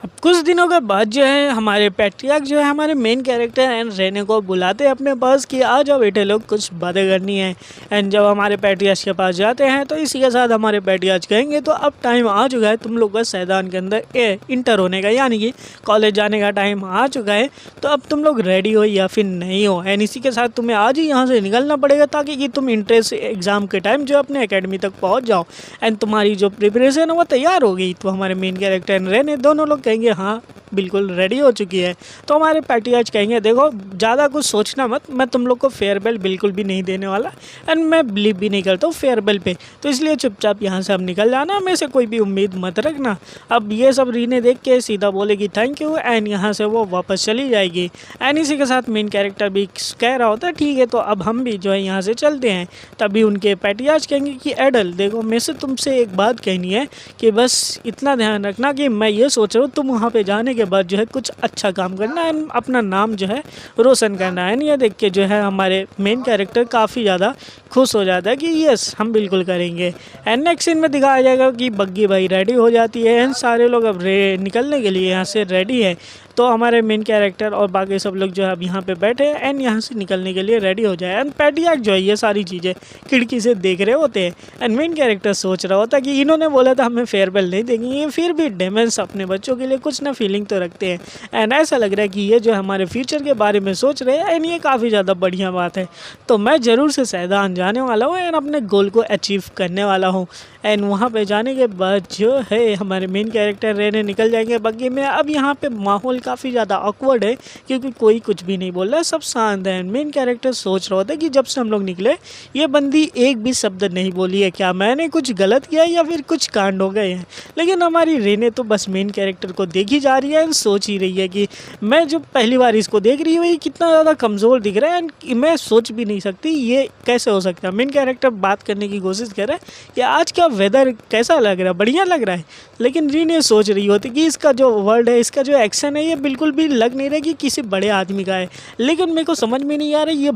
अब कुछ दिनों के बाद जो है हमारे पैट्रियार्क जो है हमारे मेन कैरेक्टर एंड रेने को बुलाते हैं अपने पास कि आ जाओ बेटे लोग कुछ बातें करनी है। एंड जब हमारे पैट्रियार्क के पास जाते हैं तो इसी के साथ हमारे पैट्रियार्क कहेंगे तो अब टाइम आ चुका है तुम लोग का सैदान के अंदर इंटर होने का, यानी कि कॉलेज जाने का टाइम आ चुका है। तो अब तुम लोग रेडी हो या फिर नहीं हो, एंड इसी के साथ तुम्हें आज ही यहाँ से निकलना पड़ेगा ताकि कि तुम इंट्रेंस एग्ज़ाम के टाइम जो अपने अकेडमी तक पहुँच जाओ एंड तुम्हारी जो प्रिपरेशन है वो तैयार हो गई। तो हमारे मेन कैरेक्टर एंड रेने दोनों लोग कहेंगे हाँ बिल्कुल रेडी हो चुकी है। तो हमारे पैट्रियार्क कहेंगे देखो ज़्यादा कुछ सोचना मत, मैं तुम लोग को फेयरवेल बिल्कुल भी नहीं देने वाला एंड मैं बिलीव भी नहीं करता हूँ फेयरवेल पे, तो इसलिए चुपचाप यहाँ से अब निकल जाना, मेरे से कोई भी उम्मीद मत रखना। अब ये सब रीने देख के सीधा बोलेगी थैंक यू एंड यहाँ से वो वापस चली जाएगी। एंड इसी के साथ मेन कैरेक्टर भी कह रहा होता है ठीक है तो अब हम भी जो है यहाँ से चलते हैं। तभी उनके पैट्रियार्क कहेंगे कि एडल देखो मेरे से तुमसे एक बात कहनी है कि बस इतना ध्यान रखना कि मैं ये सोच रहा हूँ तुम वहाँ पे जाने के बाद जो है कुछ अच्छा काम करना है, अपना नाम जो है रोशन करना है। ये देख के जो है हमारे मेन कैरेक्टर काफ़ी ज़्यादा खुश हो जाता है कि यस हम बिल्कुल करेंगे। एंड नेक्स्ट सीन में दिखाया जाएगा कि बग्गी भाई रेडी हो जाती है एंड सारे लोग अब निकलने के लिए यहाँ से रेडी है। तो हमारे मेन कैरेक्टर और बाकी सब लोग जो है अब यहाँ पे बैठे हैं एंड यहाँ से निकलने के लिए रेडी हो जाए। एंड पैट्रियार्क जो है ये सारी चीज़ें खिड़की से देख रहे होते हैं एंड मेन कैरेक्टर सोच रहा होता है कि इन्होंने बोला था हमें फेयरवेल नहीं देंगे, ये फिर भी डेमेंस अपने बच्चों के लिए कुछ ना फीलिंग तो रखते हैं। एंड ऐसा लग रहा है कि ये जो हमारे फ्यूचर के बारे में सोच रहे हैं एंड ये काफ़ी ज़्यादा बढ़िया बात है। तो मैं ज़रूर से सैदान जाने वाला हूँ एंड अपने गोल को अचीव करने वाला हूँ। एंड वहाँ पे जाने के बाद जो है हमारे मेन कैरेक्टर रेने निकल जाएंगे बग्गी में। अब यहाँ पे माहौल काफ़ी ज़्यादा ऑकवर्ड है क्योंकि कोई कुछ भी नहीं बोल रहा है, सब शांत है। मेन कैरेक्टर सोच रहा होता है कि जब से हम लोग निकले ये बंदी एक भी शब्द नहीं बोली है, क्या मैंने कुछ गलत किया या फिर कुछ कांड हो गए हैं। लेकिन हमारी रेने तो बस मेन कैरेक्टर को देखी जा रही है, सोच ही रही है कि मैं जो पहली बार इसको देख रही हूँ ये कितना ज़्यादा कमज़ोर दिख रहा है एंड मैं सोच भी नहीं सकती ये कैसे हो सकता है। मेन कैरेक्टर बात करने की कोशिश कर रहा है कि आज का वेदर कैसा लग रहा है, बढ़िया लग रहा है। लेकिन रीने सोच रही होती कि इसका जो वर्ड है, इसका जो एक्शन है ये बिल्कुल भी लग नहीं रहा कि किसी बड़े आदमी का है। लेकिन मेरे को समझ में नहीं आ रहा ये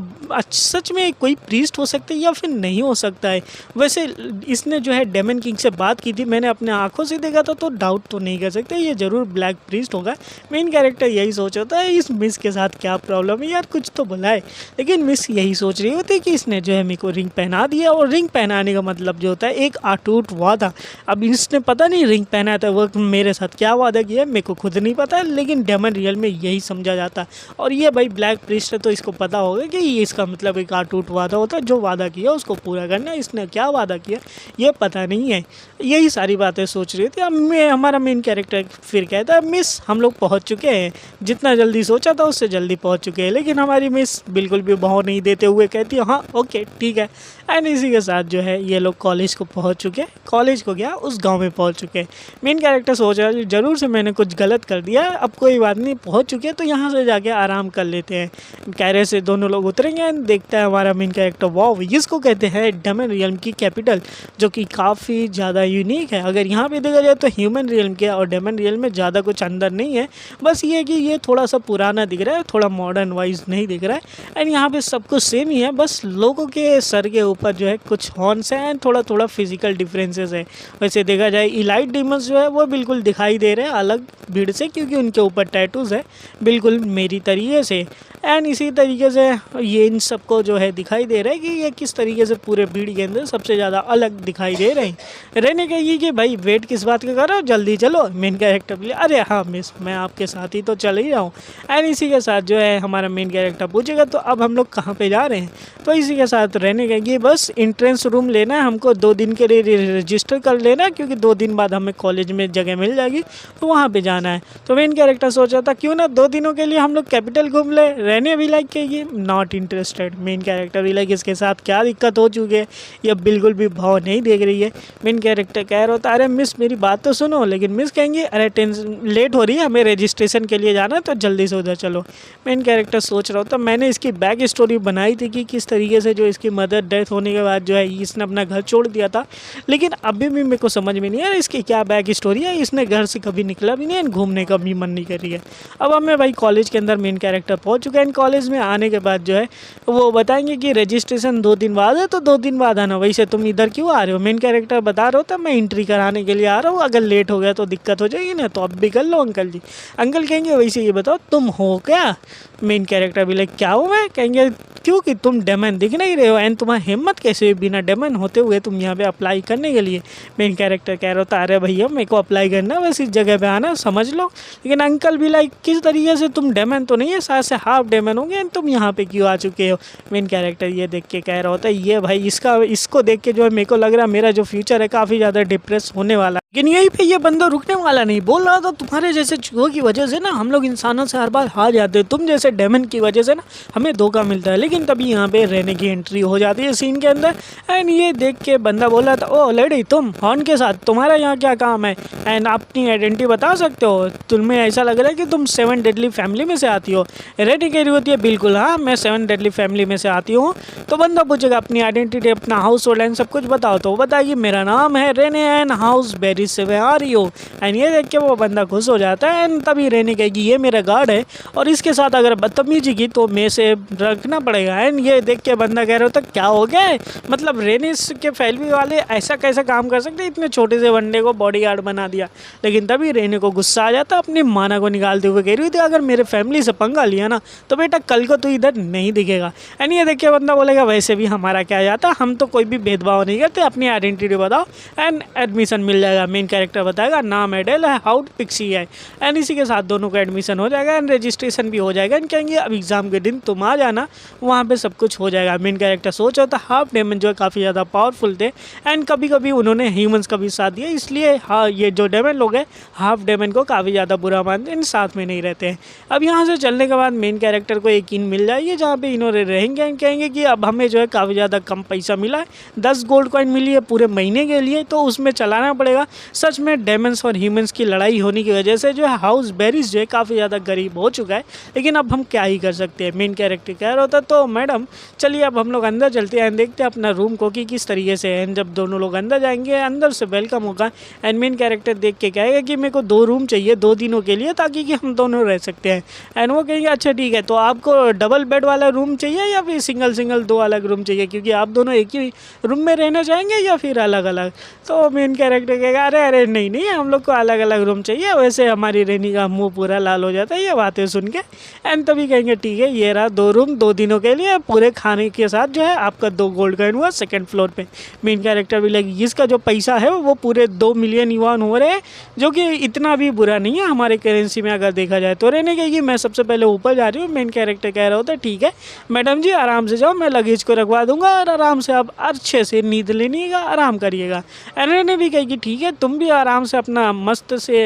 सच में कोई प्रीस्ट हो सकता है या फिर नहीं हो सकता है। वैसे इसने जो है डेमन किंग से बात की थी, मैंने अपने आंखों से देखा था तो डाउट तो नहीं कर सकते ये ज़रूर ब्लैक प्रीस्ट होगा। मेन कैरेक्टर यही सोच होता है इस मिस के साथ क्या प्रॉब्लम है यार, कुछ तो बुलाए। लेकिन मिस यही सोच रही होती है कि इसने जो है मेरे को रिंग पहना दिया और रिंग पहनाने का मतलब जो होता है एक अटूट वादा। अब इसने पता नहीं रिंग पहना था वो मेरे साथ क्या वादा किया मेरे को खुद नहीं पता, लेकिन डेमन रियल में यही समझा जाता है। और ये भाई ब्लैक प्रीस्ट है तो इसको पता होगा कि ये इसका मतलब एक अटूट वादा होता है, जो वादा किया उसको पूरा करना। इसने क्या वादा किया ये पता नहीं है, यही सारी बातें सोच रही थी। अब हमारा मेन कैरेक्टर फिर कहता है मिस हम लोग पहुँच चुके हैं, जितना जल्दी सोचा था उससे जल्दी पहुँच चुके हैं। लेकिन हमारी मिस बिल्कुल भी भाव नहीं देते हुए कहती है हाँ ओके ठीक है। एंड इसी के साथ जो है ये लोग कॉलेज को पहुँच चुके हैं, कॉलेज को गया उस गाँव में पहुँच चुके हैं। मेन कैरेक्टर सोच रहा है ज़रूर से मैंने कुछ गलत कर दिया, अब कोई बात नहीं पहुँच चुके हैं तो यहाँ से जाके आराम कर लेते हैं। कैरे से दोनों लोग उतरेंगे एंड देखता है हमारा मेन कैरेक्टर वाव जिसको कहते हैं डेमन रियल्म की कैपिटल, जो कि काफ़ी ज़्यादा यूनिक है। अगर यहाँ पे देखा जाए तो ह्यूमन रियल्म के और डेमन रियल्म में ज़्यादा कुछ अंदर नहीं है, बस ये कि ये थोड़ा सा पुराना दिख रहा है, थोड़ा मॉडर्न वाइज नहीं दिख रहा है। एंड यहाँ पे सब कुछ सेम ही है, बस लोगों के सर के ऊपर जो है कुछ हॉर्न्स हैं एंड थोड़ा थोड़ा फिजिकल डिफरेंसेस है। वैसे देखा जाए इलाइट डीमंस जो है वो बिल्कुल दिखाई दे रहे हैं अलग भीड़ से, क्योंकि उनके ऊपर टैटूज़ है बिल्कुल मेरी तरीके से। एंड इसी तरीके से ये इन सबको जो है दिखाई दे रहा है कि ये किस तरीके से पूरे भीड़ के अंदर सबसे ज़्यादा अलग दिखाई दे रहे हैं। रहने कहिए कि भाई वेट किस बात का कर रहे हो, जल्दी चलो। मेन कैरेक्टर बोले अरे हाँ मिस मैं आपके साथ ही तो चल ही रहा हूँ। एंड इसी के साथ जो है हमारा मेन कैरेक्टर पूछेगा तो अब हम लोग कहाँ पे जा रहे हैं, तो इसी के साथ रहने कहिए बस एंट्रेंस रूम लेना है हमको, 2 दिन के लिए रजिस्टर कर लेना क्योंकि 2 दिन बाद हमें कॉलेज में जगह मिल जाएगी तो वहाँ पे जाना है। तो मेन कैरेक्टर सोचा था क्यों ना 2 दिनों के लिए हम लोग कैपिटल घूम ले। रहने भी लाइक के ये नॉट इंटरेस्टेड। मेन कैरेक्टर भी लाइक इसके साथ क्या दिक्कत हो चुकी है, ये बिल्कुल भी भाव नहीं देख रही है। मेन कैरेक्टर कह रहा होता अरे मिस मेरी बात तो सुनो, लेकिन मिस कहेंगे अरे लेट हो रही है हमें रजिस्ट्रेशन के लिए जाना है तो जल्दी से उधर चलो। मेन कैरेक्टर सोच रहा होता मैंने इसकी बैक स्टोरी बनाई थी कि किस तरीके से जो इसकी मदर डेथ होने के बाद जो है इसने अपना घर छोड़ दिया था, लेकिन अभी भी मेरे को समझ में नहीं आ रहा इसकी क्या बैक स्टोरी है। इसने घर से कभी निकला भी नहीं, घूमने का भी मन नहीं कर रही है। अब हमें भाई कॉलेज के अंदर मेन कैरेक्टर पहुंच चुका एंड कॉलेज में आने के बाद जो है वो बताएंगे कि रजिस्ट्रेशन 2 दिन बाद है, तो 2 दिन बाद आना। वैसे तुम इधर क्यों आ रहे हो? मेन कैरेक्टर बता रहा होता मैं एंट्री कराने के लिए आ रहा हूँ, अगर लेट हो गया तो दिक्कत हो जाएगी ना, तो अब भी कर लो अंकल जी। अंकल कहेंगे वैसे ये बताओ तुम हो क्या? मेन कैरेक्टर भी लाइक क्या हूँ मैं? कहेंगे क्योंकि तुम डेमन दिख नहीं रहे हो एंड तुम्हारी हिम्मत कैसे बिना डेमन होते हुए तुम यहाँ पे अप्लाई करने के लिए। मेन कैरेक्टर कह रहा होता अरे भैया मेरे को अप्लाई करना, बस इस जगह पे आना, समझ लो। लेकिन अंकल भी लाइक किस तरीके से तुम डेमन तो नहीं है, शायद से हाफ डेमन होंगे एंड तुम यहाँ पे क्यों आ चुके हो? मेन कैरेक्टर ये देख के कह रहा होता है ये भाई इसको देख के जो है मेरे को लग रहा है मेरा जो फ्यूचर है काफ़ी ज़्यादा डिप्रेस होने वाला है। लेकिन यहीं पे ये बंदा रुकने वाला नहीं, बोल रहा था तुम्हारे जैसे चूहों की वजह से ना हम लोग इंसानों से हर बार हार जाते हैं, तुम जैसे डेमन की वजह से ना हमें धोखा मिलता है। लेकिन तभी यहाँ पे रहने की एंट्री हो जाती है सीन के अंदर एंड ये देख के बंदा बोला था ओ लेडी तुम हॉर्न के साथ तुम्हारा यहाँ क्या काम है एंड अपनी आइडेंटिटी बता सकते हो? तुम्हें ऐसा लग रहा है कि तुम 7 डेडली फैमिली में से आती हो। रेडी कह रही होती है बिल्कुल हाँ मैं 7 डेडली फैमिली में से आती हूँ। तो बंदा पूछेगा अपनी आइडेंटिटी अपना हाउस होल्ड एंड सब कुछ बताओ, तो वो बताएगी मेरा नाम है रेने एंड हाउस बेरी से वे आ रही हो। एंड ये देख के वो बंदा खुश हो जाता है एंड तभी रेने कहेगी ये मेरा गार्ड है और इसके साथ अगर बदतमीजी की तो मैं से रखना पड़ेगा। एंड ये देख के बंदा कह रहा होता क्या हो गया, मतलब रेनिस के फैमिली वाले ऐसा कैसा काम कर सकते, इतने छोटे से बंदे को बॉडीगार्ड बना दिया। लेकिन तभी रेने को गुस्सा आ जाता, अपनी माना को निकालते हुए कह रही थी अगर मेरे फैमिली से पंगा लिया ना तो बेटा कल को तू इधर नहीं दिखेगा। एंड ये देख के बंदा बोलेगा वैसे भी हमारा क्या जाता, हम तो कोई भी भेदभाव नहीं करते, अपनी आइडेंटिटी बताओ एंड एडमिशन मिल जाएगा। मेन कैरेक्टर बताएगा नाम एडेल है हाउट पिक्सी है एंड इसी के साथ दोनों का एडमिशन हो जाएगा एंड रजिस्ट्रेशन भी हो जाएगा। एंड कहेंगे अब एग्जाम के दिन तुम आ जाना, वहाँ पे सब कुछ हो जाएगा। मेन कैरेक्टर सोच रहा था हाफ डेमन जो है काफ़ी ज़्यादा पावरफुल थे एंड कभी कभी उन्होंने ह्यूमंस का भी साथ दिया, इसलिए हाँ ये जो डेमन लोग हैं हाफ डेमन को काफ़ी ज़्यादा बुरा मानते हैं, इन साथ में नहीं रहते हैं। अब यहाँ से चलने के बाद मेन कैरेक्टर को एक इन मिल जाएगी जहाँ पे इन्होंने रहेंगे एंड कहेंगे कि अब हमें जो है काफ़ी ज़्यादा कम पैसा मिला है, 10 गोल्ड कॉइन मिली है पूरे महीने के लिए, तो उसमें चलाना पड़ेगा। सच में डेमन्स और ह्यूमंस की लड़ाई होने की वजह से जो है हाउस बेरीज जो है काफ़ी ज़्यादा गरीब हो चुका है, लेकिन अब हम क्या ही कर सकते हैं। मेन कैरेक्टर कह रहा होता तो मैडम चलिए अब हम लोग अंदर चलते हैं, देखते हैं अपना रूम को कि किस तरीके से है। जब दोनों लोग अंदर जाएंगे अंदर से वेलकम होगा एंड मेन कैरेक्टर देख के कहेगा कि मेरे को 2 रूम चाहिए 2 दिनों के लिए ताकि कि हम दोनों रह सकते हैं। एंड वो कहेंगे अच्छा ठीक है, तो आपको डबल बेड वाला रूम चाहिए या फिर सिंगल 2 अलग रूम चाहिए, क्योंकि आप दोनों एक ही रूम में रहना चाहेंगे या फिर अलग अलग? तो मेन कैरेक्टर कहेगा अरे नहीं हम लोग को अलग अलग रूम चाहिए। वैसे हमारी रेनी का मुँह पूरा लाल हो जाता है ये बातें सुन के एंड तभी कहेंगे ठीक है ये रहा 2 रूम 2 दिनों के लिए पूरे खाने के साथ जो है आपका 2 गोल्ड कॉइन हुआ 2nd फ्लोर पे। मेन कैरेक्टर भी लगी इसका जो पैसा है वो पूरे 2 मिलियन युआन हो रहे हैं, जो कि इतना भी बुरा नहीं है हमारे करेंसी में अगर देखा जाए। तो रहने कहेगी मैं सबसे पहले ऊपर जा रही हूँ। मेन कैरेक्टर कह रहा होता है ठीक है मैडम जी आराम से जाओ, मैं लगेज को रखवा दूंगा और आराम से आप अच्छे से नींद लेनिएगा, आराम करिएगा। रहने भी कहेगी ठीक है तुम भी आराम से अपना मस्त से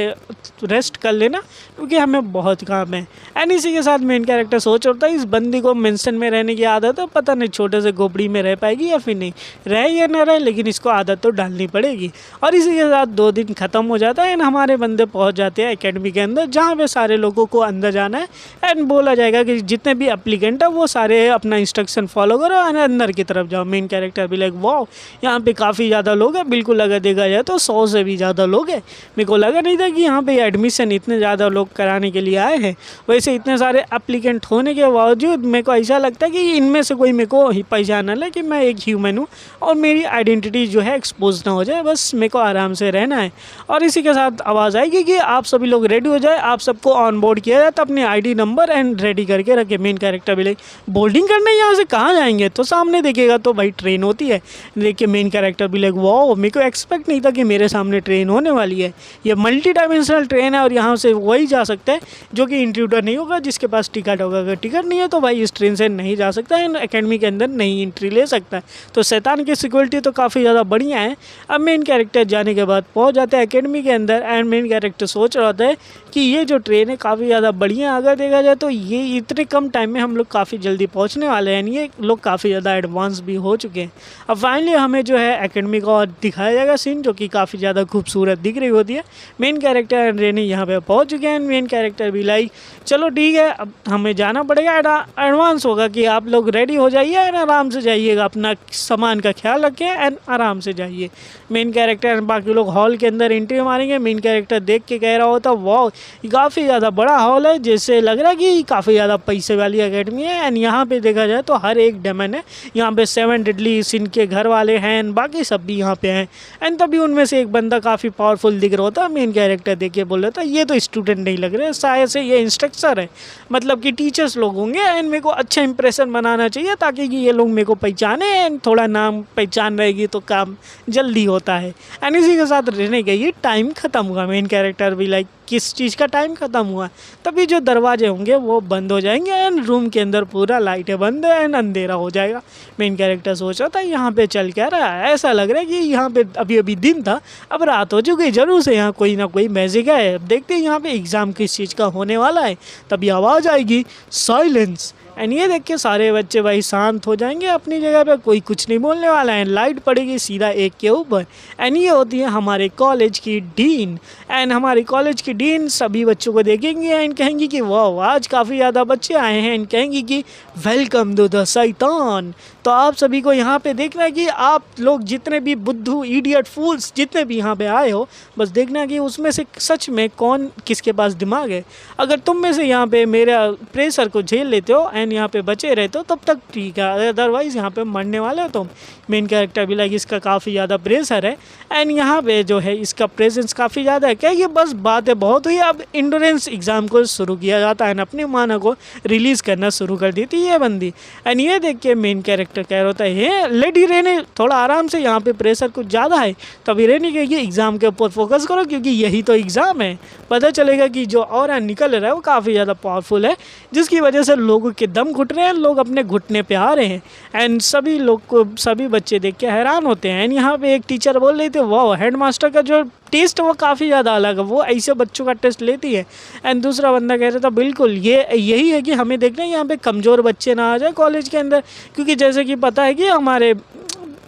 रेस्ट कर लेना क्योंकि हमें बहुत काम है। एंड इसी के साथ मेन कैरेक्टर सोच रहा है इस बंदी को मेंशन में रहने की आदत है, पता नहीं छोटे से गोबड़ी में रह पाएगी या फिर नहीं, रहे या ना रहे लेकिन इसको आदत तो डालनी पड़ेगी। और इसी के साथ 2 दिन ख़त्म हो जाता है एंड हमारे बंदे पहुंच जाते हैं एकेडमी के अंदर जहां पे सारे लोगों को अंदर जाना है एंड बोला जाएगा कि जितने भी एप्लीकेंट है वो सारे अपना इंस्ट्रक्शन फॉलो करो एंड अंदर की तरफ जाओ। मेन कैरेक्टर भी लाइक वाओ यहाँ पे काफ़ी ज़्यादा लोग हैं, बिल्कुल अगर देखा जाए तो 100 से भी ज़्यादा लोग हैं। मेरे को लगा नहीं था कि यहाँ पे एडमिशन इतने ज़्यादा लोग कराने के लिए आए हैं। वैसे इतने सारे एप्लीकेंट होने के बावजूद मेरे को ऐसा लगता है कि इनमें से कोई मेरे को पहचान ले कि मैं एक ह्यूमन हूँ और मेरी आइडेंटिटी जो है एक्सपोज ना हो जाए, बस मेरे को आराम से रहना है। और इसी के साथ आवाज़ आएगी कि आप सभी लोग रेडी हो जाए, आप सबको ऑन बोर्ड किया जाए तो अपने ID नंबर एंड रेडी करके रखे। मेन कैरेक्टर भी लाइक बोर्डिंग करने यहाँ से कहाँ जाएंगे, तो सामने देखेगा तो भाई ट्रेन होती है। देखिए मेन कैरेक्टर भी लाइक वाओ मेरे को एक्सपेक्ट नहीं था कि मेरे सामने ट्रेन होने वाली है, ये मल्टी डायमेंशनल ट्रेन है और यहाँ से वही जा सकता है जो कि इंट्रूडर नहीं होगा जिसके पास टिकट होगा। अगर टिकट नहीं है तो भाई इस ट्रेन से नहीं जा सकता है, एकेडमी के अंदर नहीं एंट्री ले सकता है। तो शैतान की सिक्योरिटी तो काफ़ी ज़्यादा बढ़िया है। अब मेन कैरेक्टर जाने के बाद पहुँच जाता है एकेडमी के अंदर एंड मेन कैरेक्टर सोच रहा होता है कि ये जो ट्रेन है काफ़ी ज़्यादा बढ़िया, अगर देखा जाए तो ये इतने कम टाइम में हम लोग काफ़ी जल्दी पहुँचने वाले हैं, ये लोग काफ़ी ज़्यादा एडवांस भी हो चुके हैं। अब फाइनली हमें जो है एकेडमी का दिखाया जाएगा सीन जो कि काफ़ी ज़्यादा ज़्यादा खूबसूरत दिख रही होती है। मेन कैरेक्टर एंड रेनी यहाँ पे पहुँच चुके हैं। मेन कैरेक्टर भी लाइक चलो ठीक है, अब हमें जाना पड़ेगा, एडवांस होगा कि आप लोग रेडी हो जाइए एंड आराम से जाइएगा, अपना सामान का ख्याल रखें एंड आराम से जाइए। मेन कैरेक्टर एंड बाकी लोग हॉल के अंदर एंट्री मारेंगे। मेन कैरेक्टर देख के कह रहा होता वाह ये काफ़ी ज़्यादा बड़ा हॉल है, जैसे लग रहा है कि काफ़ी ज़्यादा पैसे वाली एकेडमी है। एंड यहाँ पे देखा जाए तो हर एक डेमन है, यहाँ पे 7 डेडली सिन के घर वाले हैं एंड बाकी सब भी यहाँ पे हैं। एंड तभी उनमें से एक बंदा काफ़ी पावरफुल दिख रहा होता है। मेन कैरेक्टर देख के बोल रहा था ये तो स्टूडेंट नहीं लग रहे, शायद से ये इंस्ट्रक्टर है, मतलब कि टीचर्स लोग होंगे एंड मेरे को अच्छा इंप्रेशन बनाना चाहिए ताकि कि ये लोग मेरे को पहचाने एंड थोड़ा नाम पहचान रहेगी तो काम जल्दी होता है। एंड इसी के साथ रहने के ये टाइम ख़त्म हुआ। मेन कैरेक्टर भी लाइक किस चीज़ का टाइम ख़त्म हुआ, तभी जो दरवाजे होंगे वो बंद हो जाएंगे एंड रूम के अंदर पूरा लाइटें बंद है एंड अंधेरा हो जाएगा। मेन कैरेक्टर सोच रहा था यहाँ पे चल क्या रहा है, ऐसा लग रहा है कि यहाँ पे अभी अभी दिन था अब रात हो चुकी है, जरूर से यहाँ कोई ना कोई मैजिक है। अब देखते हैं यहाँ पे एग्ज़ाम किस चीज़ का होने वाला है। तभी आवाज़ आएगी साइलेंस एंड ये देख के सारे बच्चे भाई शांत हो जाएंगे अपनी जगह पे, कोई कुछ नहीं बोलने वाला है। लाइट पड़ेगी सीधा एक के ऊपर एंड ये होती है हमारे कॉलेज की डीन। एंड हमारी कॉलेज की डीन सभी बच्चों को देखेंगे एंड कहेंगी कि वाह आज काफ़ी ज़्यादा बच्चे आए हैं एंड कहेंगी कि वेलकम टू द शैतान। तो आप सभी को यहाँ पे देखना है कि आप लोग जितने भी बुद्धू इडियट फूल्स जितने भी यहाँ पे आए हो, बस देखना है कि उसमें से सच में कौन किसके पास दिमाग है। अगर तुम में से यहाँ पे मेरा प्रेशर को झेल लेते हो एंड यहाँ पे बचे रहते हो तब तक ठीक है, अदरवाइज़ यहाँ पे मरने वाले हो तुम। मेन कैरेक्टर भी लाइक इसका काफ़ी ज़्यादा प्रेशर है एंड यहाँ पे जो है इसका प्रेजेंस काफ़ी ज़्यादा है। क्या ये बस बातें बहुत हुई, अब इंडोरेंस एग्ज़ाम को शुरू किया जाता है, अपनी माना को रिलीज़ करना शुरू कर दी थी ये बंदी। एंड ये देख के मेन कैरेक्टर कह रहा होता है हे लेडी रेने थोड़ा आराम से, यहाँ पे प्रेशर कुछ ज़्यादा है। तभी रेने कहेगी एग्ज़ाम के ऊपर फोकस करो क्योंकि यही तो एग्ज़ाम है, पता चलेगा कि जो और निकल रहा है वो काफ़ी ज़्यादा पावरफुल है, जिसकी वजह से लोगों के दम घुट रहे हैं, लोग अपने घुटने पे आ रहे हैं। एंड सभी लोग को सभी बच्चे देख के हैरान होते हैं। एंड यहाँ पे एक टीचर बोल रही थी वाह हेडमास्टर का जो टेस्ट वो काफ़ी ज़्यादा अलग है, वो ऐसे बच्चों का टेस्ट लेती है। एंड दूसरा बंदा कह रहा था बिल्कुल ये यही है कि हमें देखना है यहाँ पे कमज़ोर बच्चे ना आ जाए कॉलेज के अंदर, क्योंकि जैसे कि पता है कि हमारे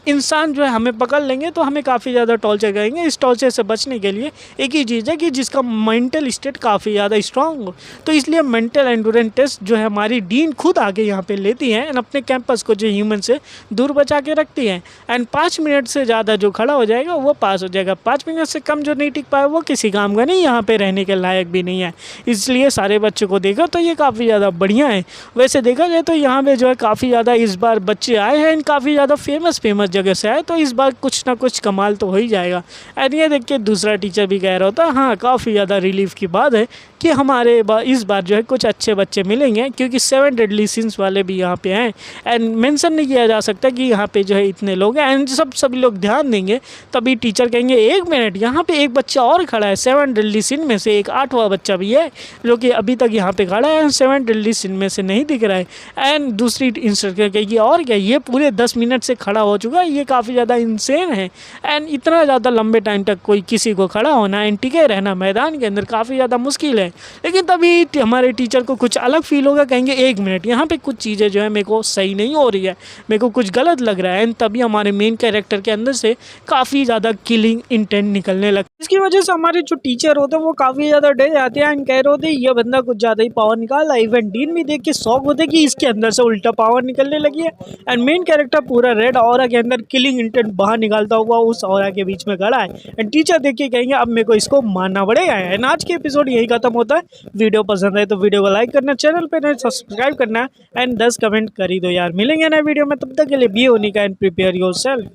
इंसान जो है हमें पकड़ लेंगे तो हमें काफ़ी ज़्यादा टॉर्चर करेंगे। इस टॉर्चर से बचने के लिए एक ही चीज़ है कि जिसका मेंटल स्टेट काफ़ी ज़्यादा स्ट्रांग हो, तो इसलिए मेंटल एंडोरेंस टेस्ट जो है हमारी डीन खुद आके यहाँ पे लेती है एंड अपने कैंपस को जो ह्यूमन से दूर बचा के रखती है। एंड 5 मिनट से ज़्यादा जो खड़ा हो जाएगा वो पास हो जाएगा, 5 मिनट से कम जो नहीं टिक पाए वो किसी काम का नहीं, यहाँ पर रहने के लायक भी नहीं है। इसलिए सारे बच्चों को देखा तो ये काफ़ी ज़्यादा बढ़िया है। वैसे देखा जाए तो यहाँ पर जो है काफ़ी ज़्यादा इस बार बच्चे आए हैं एंड काफ़ी ज़्यादा फेमस जगह से आए, तो इस बार कुछ ना कुछ कमाल तो हो ही जाएगा। एंड ये देख के दूसरा टीचर भी कह रहा होता हाँ काफ़ी ज़्यादा रिलीफ की बात है कि हमारे इस बार जो है कुछ अच्छे बच्चे मिलेंगे, क्योंकि 7 डेडली सिंस वाले भी यहाँ पे हैं एंड मेंशन नहीं किया जा सकता कि यहाँ पे जो है इतने लोग हैं। एंड सभी लोग ध्यान देंगे तभी टीचर कहेंगे 1 मिनट यहाँ पे एक बच्चा और खड़ा है, 7 डेडली सिन में से एक 8वां बच्चा भी है जो कि अभी तक यहाँ पे खड़ा है, 7 डेडली सिन में से नहीं दिख रहा है। एंड दूसरी इंस्ट्रक्टर कहेगी और क्या ये पूरे 10 मिनट से खड़ा हो चुका है, ये काफ़ी ज़्यादा इंसेन है। एंड इतना ज़्यादा लंबे टाइम तक कोई किसी को खड़ा होना एंड टिके रहना मैदान के अंदर काफ़ी ज़्यादा मुश्किल है। लेकिन तभी हमारे टीचर को कुछ अलग फील होगा, कहेंगे 1 मिनट यहाँ पे कुछ चीज़ें जो है मेरे को सही नहीं हो रही है, मेरे को कुछ गलत लग रहा है। एंड तभी हमारे मेन कैरेक्टर के अंदर से काफ़ी ज़्यादा किलिंग इंटेंट निकलने लगता है, इसकी वजह से हमारे जो टीचर होते हैं वो काफ़ी ज़्यादा डर जाते हैं एंड कह रहे होते ये बंदा कुछ ज़्यादा ही पावर निकाला। इवन डीन भी देख के शौक होते कि इसके अंदर से उल्टा पावर निकलने लगी है। एंड मेन कैरेक्टर पूरा रेड ऑरा के अंदर किलिंग इंटेंट बाहर निकालता हुआ उस ऑरा के बीच में खड़ा है एंड टीचर देख के कहेंगे अब मेरे को इसको मारना पड़ेगा। एंड आज के एपिसोड यही खत्म होता है। वीडियो पसंद आए तो वीडियो को लाइक करना, चैनल पे नए सब्सक्राइब करना एंड 10 कमेंट कर ही दो यार। मिलेंगे नए वीडियो में, तब तक के लिए बी होने का एंड प्रिपेयर योरसेल्फ।